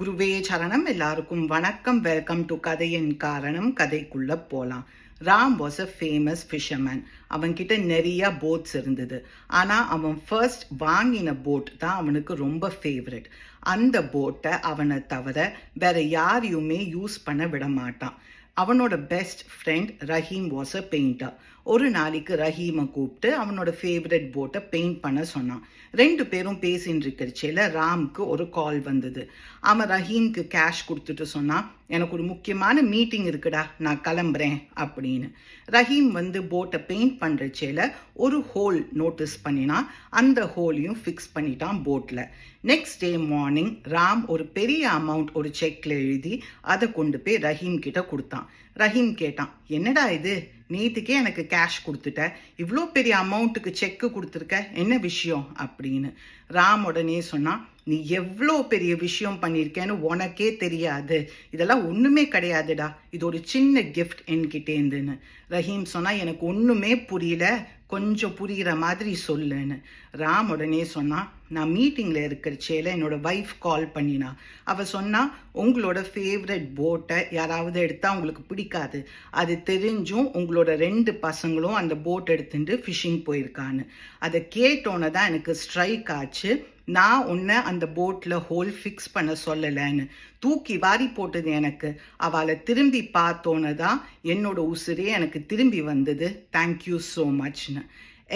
குருவே சரணம். எல்லாருக்கும் வணக்கம். வெல்கம் டு கதையின் காரணம். கதைக்குள்ள போலாம். Ram was a famous fisherman. அவன்கிட்ட நிறைய போட்ஸ் இருந்தது. ஆனால் அவன் ஃபர்ஸ்ட் வாங்கின போட் தான் அவனுக்கு ரொம்ப ஃபேவரட். அந்த போட்டை அவனை தவிர வேற யாரையுமே யூஸ் பண்ண விட மாட்டான். அவனோட best friend Rahim was a painter. ஒரு நாளைக்கு ரஹீமை கூப்பிட்டு அவனோட ஃபேவரட் போட்டை பெயிண்ட் பண்ண சொன்னான். ரெண்டு பேரும் பேசின்னு இருக்கிறச்சேல ராம்க்கு ஒரு கால் வந்தது. அவன் ரஹீம்க்கு கேஷ் கொடுத்துட்டு சொன்னான், எனக்கு ஒரு முக்கியமான மீட்டிங் இருக்குடா, நான் கிளம்புறேன் அப்படின்னு. ரஹீம் போட்டை பெயிண்ட் பண்ணுறச்சேல ஒரு ஹோல் நோட்டீஸ் பண்ணினா. அந்த ஹோலையும் ஃபிக்ஸ் பண்ணிட்டான் போட்டில். நெக்ஸ்ட் டே மார்னிங் ராம் ஒரு பெரிய அமௌண்ட் ஒரு செக்கில் எழுதி அதை கொண்டு போய் ரஹீம் கிட்ட கொடுத்தான். ரஹீம் கேட்டான், என்னடா இது, நேற்றுக்கே எனக்கு கேஷ் கொடுத்துட்ட, இவ்வளோ பெரிய அமௌண்ட்டுக்கு செக்கு கொடுத்துருக்க, என்ன விஷயம் அப்படின்னு. ராம் உடனே சொன்னான், நீ எவ்வளோ பெரிய விஷயம் பண்ணியிருக்கேன்னு உனக்கே தெரியாது, இதெல்லாம் ஒன்றுமே கிடையாதுடா, இது ஒரு சின்ன கிஃப்ட் என்கிட்டேந்துன்னு. ரஹீம் சொன்னா, எனக்கு ஒன்றுமே புரியல, கொஞ்சம் புரிகிற மாதிரி சொல்லுன்னு. ராம் உடனே சொன்னான், நான் மீட்டிங்கில் இருக்கிறச்சேல என்னோட ஒய்ஃப் கால் பண்ணினா. அவள் சொன்னா, உங்களோட ஃபேவரட் போட்டை யாராவது எடுத்தால் உங்களுக்கு பிடிக்காது, அது தெரிஞ்சும் உங்களோட 2 பசங்களும் அந்த போட் எடுத்துட்டு ஃபிஷிங் போயிருக்கான்னு. அதை கேட்டோன்னே தான் எனக்கு ஸ்ட்ரைக் ஆச்சு. நான் உன்னை அந்த போட்டில் ஹோல் ஃபிக்ஸ் பண்ண சொல்லலைன்னு. தூக்கி வாரி போட்டது எனக்கு. அவளை திரும்பி பார்த்தோன்னு தான் என்னோட உசுரே எனக்கு திரும்பி வந்தது. தேங்க்யூ ஸோ மச்னு.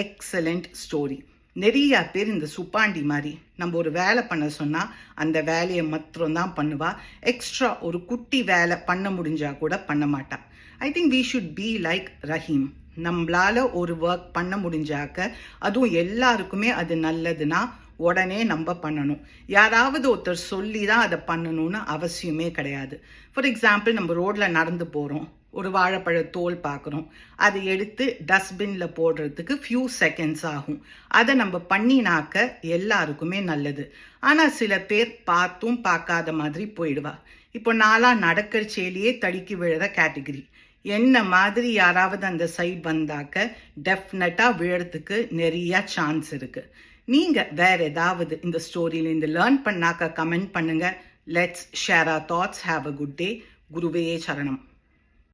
Excellent story. நிறைய பேர் இந்த சுப்பாண்டி மாதிரி நம்ம ஒரு வேலை பண்ண சொன்னால் அந்த வேலையை மாத்திரம்தான் பண்ணுவா. எக்ஸ்ட்ரா ஒரு குட்டி வேலை பண்ண முடிஞ்சா கூட பண்ண மாட்டா. I think we should be like Rahim. நம்மளால ஒரு ஒர்க் பண்ண முடிஞ்சாக்க, அதுவும் எல்லாருக்குமே அது நல்லதுன்னா உடனே நம்ம பண்ணணும். யாராவது ஒருத்தர் சொல்லி தான் அதை பண்ணணும்னு அவசியமே கிடையாது. ஃபார் எக்ஸாம்பிள், நம்ம ரோட்டில் நடந்து போகிறோம், ஒரு வாழைப்பழ தோல் பார்க்குறோம், அதை எடுத்து டஸ்ட்பினில் போடுறதுக்கு ஃபியூ செகண்ட்ஸ் ஆகும். அதை நம்ம பண்ணினாக்க எல்லாருக்குமே நல்லது. ஆனால் சில பேர் பார்த்தும் பார்க்காத மாதிரி போயிடுவா. இப்போ நாளாக நடக்கிறச்சேலியே தடுக்கி விழுற கேட்டகிரி. என்ன மாதிரி யாராவது அந்த சைட் வந்தாக்க டெஃபினட்டாக விழறதுக்கு நிறைய சான்ஸ் இருக்குது. நீங்கள் வேற ஏதாவது இந்த ஸ்டோரியிலேருந்து லேர்ன் பண்ணாக்க கமெண்ட் பண்ணுங்கள். Let's share our thoughts. Have a good day. குருவே சரணம்.